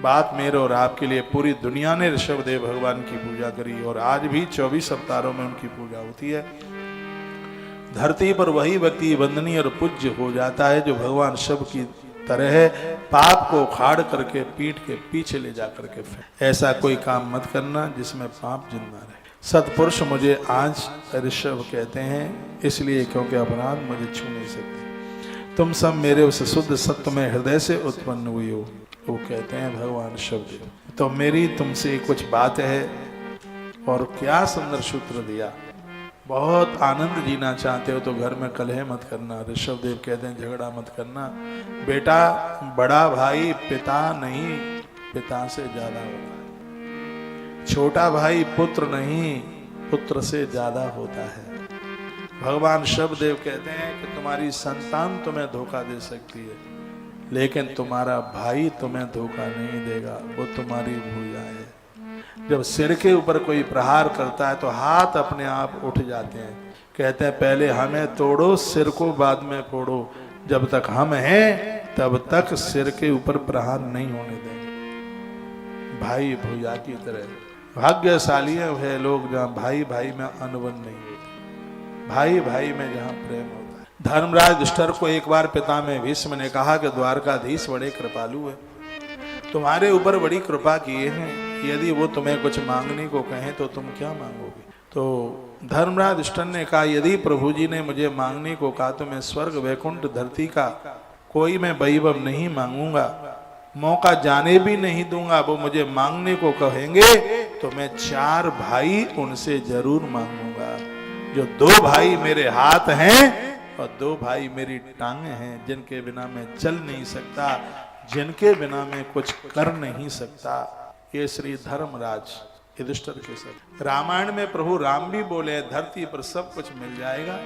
बात मेरे और आपके लिए पूरी दुनिया ने ऋषभदेव भगवान की पूजा करी और आज भी 24 अवतारों में उनकी पूजा होती है। धरती पर वही व्यक्ति वंदनीय और पूज्य हो जाता है जो भगवान शिव की तरह पाप को उखाड़ करके पीठ के पीछे ले जा करके फेंक। ऐसा कोई काम मत करना जिसमें पाप जिंदा रहे। सतपुरुष मुझे आज ऋषभ कहते हैं इसलिए क्योंकि अपराध मुझे छू नहीं सकते। तुम सब मेरे उस शुद्ध सत्य में हृदय से उत्पन्न हुई हो, वो कहते हैं भगवान शिवदेव। तो मेरी तुमसे कुछ बात है। और क्या सुंदर सूत्र दिया। बहुत आनंद जीना चाहते हो तो घर में कलह मत करना। ऋषभदेव कहते हैं झगड़ा मत करना। बेटा बड़ा भाई पिता नहीं पिता से ज्यादा होता है। छोटा भाई पुत्र नहीं पुत्र से ज्यादा होता है। भगवान शिवदेव कहते हैं कि तुम्हारी संतान तुम्हें धोखा दे सकती है लेकिन तुम्हारा भाई तुम्हें धोखा नहीं देगा, वो तुम्हारी भूया है। जब सिर के ऊपर कोई प्रहार करता है तो हाथ अपने आप उठ जाते हैं। कहते हैं पहले हमें तोड़ो सिर को बाद में फोड़ो। जब तक हम हैं तब तक सिर के ऊपर प्रहार नहीं होने देंगे। भाई भूया की तरह भाग्यशाली है वह लोग जहाँ भाई भाई में अनबन नहीं होती, भाई भाई में जहाँ प्रेम होता है। धर्मराज युधिष्ठिर को एक बार पिता में भीष्म ने कहा कि द्वारकाधीश बड़े कृपालु है, तुम्हारे ऊपर बड़ी कृपा किए हैं, यदि वो तुम्हें कुछ मांगने को कहें तो तुम क्या मांगोगे। तो धर्मराज युधिष्ठिर ने कहा यदि प्रभु जी ने मुझे मांगने को कहा तो मैं स्वर्ग वैकुंठ धरती का कोई मैं वैभव नहीं मांगूंगा, मौका जाने भी नहीं दूंगा। वो मुझे मांगने को कहेंगे तो मैं 4 भाई उनसे जरूर मांगूंगा। जो 2 भाई मेरे हाथ हैं और 2 भाई मेरी टांगे हैं, जिनके बिना मैं चल नहीं सकता, जिनके बिना मैं कुछ कर नहीं सकता। ये श्री धर्मराज युधिष्ठिर के साथ। रामायण में प्रभु राम भी बोले धरती पर सब कुछ मिल जाएगा,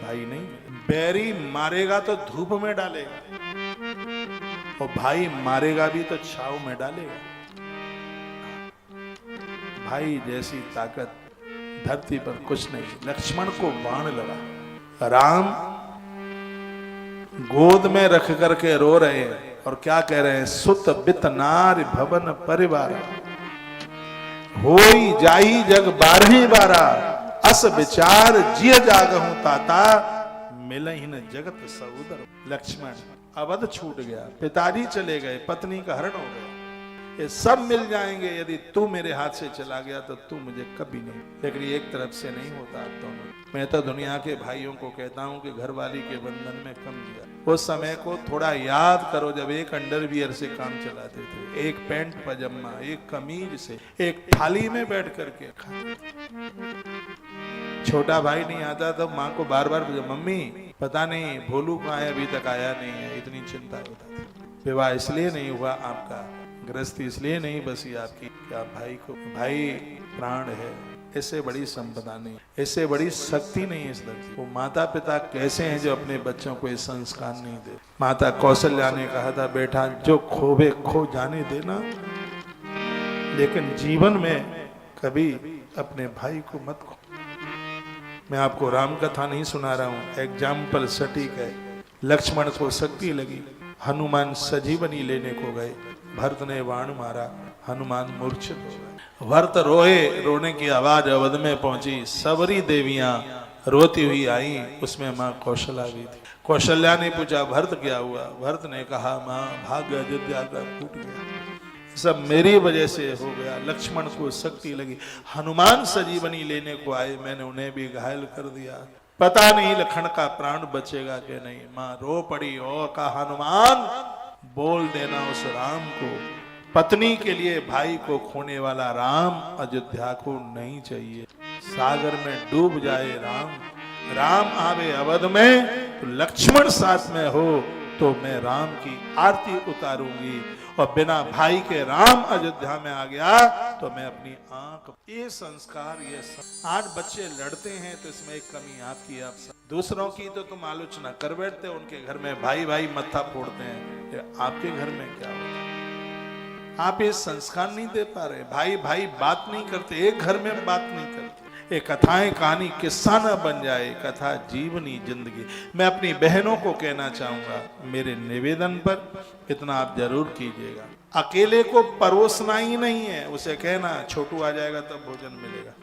भाई नहीं। बैरी मारेगा तो धूप में डालेगा और भाई मारेगा भी तो छाव में डालेगा। भाई जैसी ताकत धरती पर कुछ नहीं। लक्ष्मण को बाण लगा, राम गोद में रख करके रो रहे हैं और क्या कह रहे हैं, सुत बित नार भवन परिवार होई जाई जग 12 बारा, अस विचार जिय जागहु ताता, मिलहि न जगत सउदर। लक्ष्मण अवध छूट गया, पिताजी चले गए, पत्नी का हरण हो गया, ये सब मिल जाएंगे यदि तू मेरे हाथ से चला गया तो तू मुझे कभी नहीं। लेकिन एक तरफ से नहीं होता दोनों। मैं तो दुनिया के भाइयों को कहता हूं कि घरवाली के बंधन में कम दिया। उस समय को थोड़ा याद करो जब एक अंडरवियर से काम चलाते थे, एक पैंट पजामा, एक कमीज से, एक थाली में बैठ करके खाते थे। छोटा भाई नहीं आता तो माँ को बार बार मम्मी पता नहीं भोलू कहाँ है, अभी तक आया नहीं है, इतनी चिंता होता थी। विवाह इसलिए नहीं हुआ आपका, गृहस्थी इसलिए नहीं बसी आपकी कि आप भाई को, भाई प्राण है, इससे बड़ी संपदा नहीं, इससे बड़ी शक्ति नहीं है इस धरती। वो माता पिता कैसे हैं जो अपने बच्चों को ये संस्कार नहीं दे। माता कौशल्या ने कहा था बेटा जो खोवे खो जाने देना, लेकिन जीवन में कभी अपने भाई को मत खो। मैं आपको राम कथा नहीं सुना रहा हूँ, एग्जाम्पल सटीक है। लक्ष्मण को शक्ति लगी, हनुमान सजीवनी लेने को गए, भरत ने बाण मारा, हनुमान मूर्छित हो गए। भरत रोए, रोने की आवाज अवध में पहुंची, सबरी देवियां रोती हुई आई, उसमें माँ कौशल्या भी थी। कौशल्या ने पूछा भरत क्या हुआ। भरत ने कहा माँ भाग्य अयोध्या का फूट गया, सब मेरी वजह से हो गया। लक्ष्मण को शक्ति लगी, हनुमान सजीवनी लेने को आए, मैंने उन्हें भी घायल कर दिया, पता नहीं लखन का प्राण बचेगा कि नहीं। माँ रो पड़ी और कहा हनुमान बोल देना उस राम को, पत्नी के लिए भाई को खोने वाला राम अयोध्या को नहीं चाहिए। सागर में डूब जाए राम, राम आवे अवध में तो लक्ष्मण साथ में हो तो मैं राम की आरती उतारूंगी, और बिना भाई के राम अयोध्या में आ गया तो मैं अपनी आंख। ये संस्कार आज बच्चे लड़ते हैं तो इसमें एक कमी आपकी, आप दूसरों की तो तुम आलोचना कर बैठते हो, उनके घर में भाई भाई मत्था फोड़ते हैं, आपके घर में क्या होता है। आप ये संस्कार नहीं दे पा रहे, भाई भाई बात नहीं करते, एक घर में बात नहीं करते, ये कथाएं कहानी किस्सा न बन जाए, कथा जीवनी जिंदगी। मैं अपनी बहनों को कहना चाहूंगा, मेरे निवेदन पर इतना आप जरूर कीजिएगा, अकेले को परोसना ही नहीं है, उसे कहना छोटू आ जाएगा तब भोजन मिलेगा,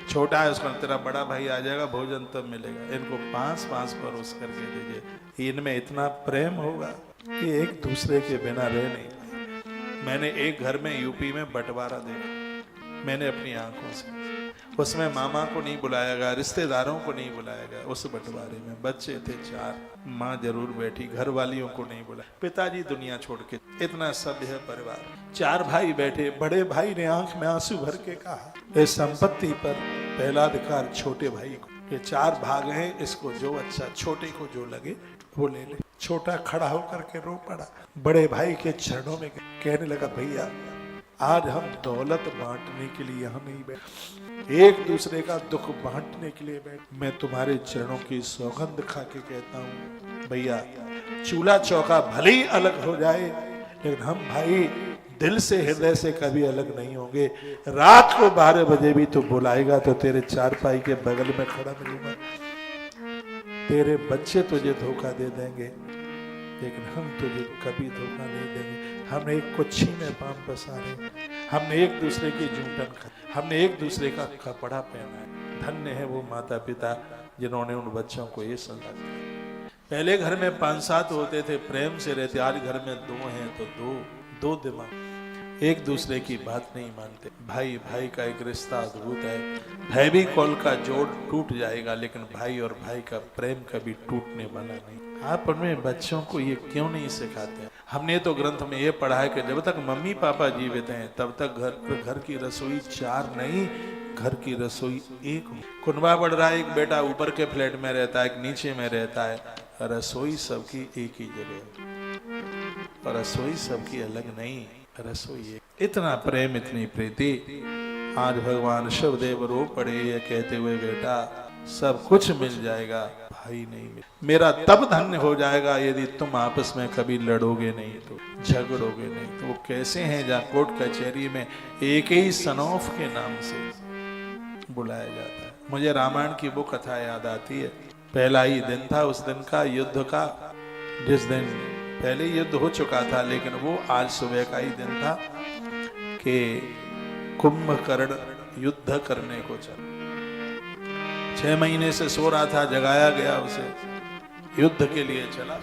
छोटा है उसका तेरा बड़ा भाई आ जाएगा भोजन तब मिलेगा। इनको 5-5 परोस करके दीजिए, इनमें इतना प्रेम होगा कि एक दूसरे के बिना रह नहीं पाएंगे। मैंने एक घर में यूपी में बंटवारा देखा, मैंने अपनी आंखों से, उसमें मामा को नहीं बुलाया गया, रिश्तेदारों को नहीं बुलाया गया, उस बंटवारे में बच्चे थे 4, माँ जरूर बैठी, घर वालियों को नहीं बुलाया, पिताजी दुनिया छोड़ के, इतना सभ्य परिवार, 4 भाई बैठे, बड़े भाई ने आंख में आंसू भर के कहा इस संपत्ति पर पहला अधिकार छोटे भाई को, ये 4 भाग हैं, इसको जो अच्छा, छोटे को जो लगे वो ले ले। छोटा खड़ा होकर के रो पड़ा, बड़े भाई के चरणों में कहने लगा भैया आज हम दौलत बांटने के लिए यहाँ नहीं बैठे, एक दूसरे का दुख बांटने के लिए बैठे। मैं तुम्हारे चरणों की सौगंध खा के कहता हूँ भैया, चूल्हा चौका भले ही अलग हो जाए, लेकिन हम भाई दिल से हृदय से कभी अलग नहीं होंगे। रात को 12 बजे भी तो बुलाएगा तो तेरे चारपाई के बगल में खड़ा मिलूंगा। तेरे बच्चे तुझे धोखा दे देंगे, लेकिन हम तुझे कभी धोखा नहीं देंगे। हमने एक कुच्छी में पांव पसारे, हमने एक दूसरे की जूठन खा, हमने एक दूसरे का कपड़ा पहना है। धन्य है वो माता पिता जिन्होंने उन बच्चों को ये सलाह दी। पहले घर में 5-7 होते थे, प्रेम से रहते, आज घर में 2 हैं तो दो दिमाग, एक दूसरे की बात नहीं मानते। भाई भाई का एक रिश्ता अद्भुत है, भय भी कौल का जोड़ टूट जाएगा, लेकिन भाई और भाई का प्रेम कभी टूटने वाला नहीं। आप अपने बच्चों को ये क्यों नहीं सिखाते? हमने तो ग्रंथ में ये पढ़ा है कि जब तक मम्मी पापा जीवित हैं तब तक घर की रसोई 4 नहीं, घर की रसोई 1 हो। कुनबा बढ़ रहा है, एक बेटा ऊपर के फ्लैट में रहता है, एक नीचे में रहता है, रसोई सबकी एक ही जगह है, और रसोई सबकी अलग नहीं, रसोई एक। इतना प्रेम, इतनी प्रीति। आज भगवान शिवदेव रो पड़े ये कहते हुए बेटा सब कुछ मिल जाएगा, भाई नहीं मिल, मेरा तब धन्य हो जाएगा यदि तुम आपस में कभी लड़ोगे नहीं, तो झगड़ोगे नहीं। तो वो कैसे हैं जहाँ कोर्ट कचहरी में एक ही सनौफ के नाम से बुलाया जाता है। मुझे रामायण की वो कथा याद आती है, पहला ही दिन था उस दिन का युद्ध का, जिस दिन पहले युद्ध हो चुका था, लेकिन वो आज सुबह का ही दिन था कि कुंभकर्ण युद्ध करने को चला। 6 महीने से सो रहा था, जगाया गया उसे, युद्ध के लिए चला,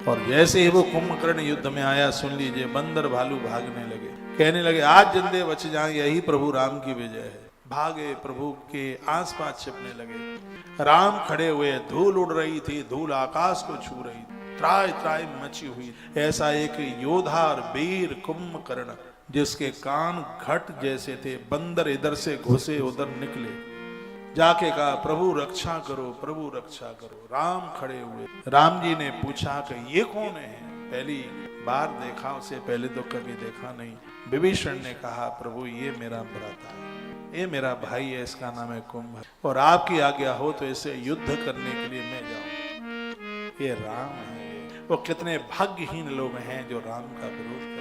और जैसे ही वो कुंभकर्ण युद्ध में आया, सुन लीजिए, बंदर भालू भागने लगे, कहने लगे आज जिंदे बच जाएं, यही प्रभु राम की विजय है। भागे, प्रभु के आसपास छिपने लगे। राम खड़े हुए, धूल उड़ रही थी, धूल आकाश को छू रही थी, त्राय त्राय मची हुई। ऐसा एक योद्धा और वीर कुंभकर्ण, जिसके कान घट जैसे थे, बंदर इधर से घुसे उधर निकले, जाके कहा प्रभु रक्षा करो, प्रभु रक्षा करो। राम खड़े हुए, राम जी ने पूछा कि ये कौन है? पहली बार देखा उसे, पहले तो कभी देखा नहीं। विभीषण ने कहा प्रभु ये मेरा भ्राता है, ये मेरा भाई है, इसका नाम है कुंभ, और आपकी आज्ञा हो तो इसे युद्ध करने के लिए मैं जाऊं। ये राम है। वो कितने भाग्यहीन लोग हैं जो राम का विरोध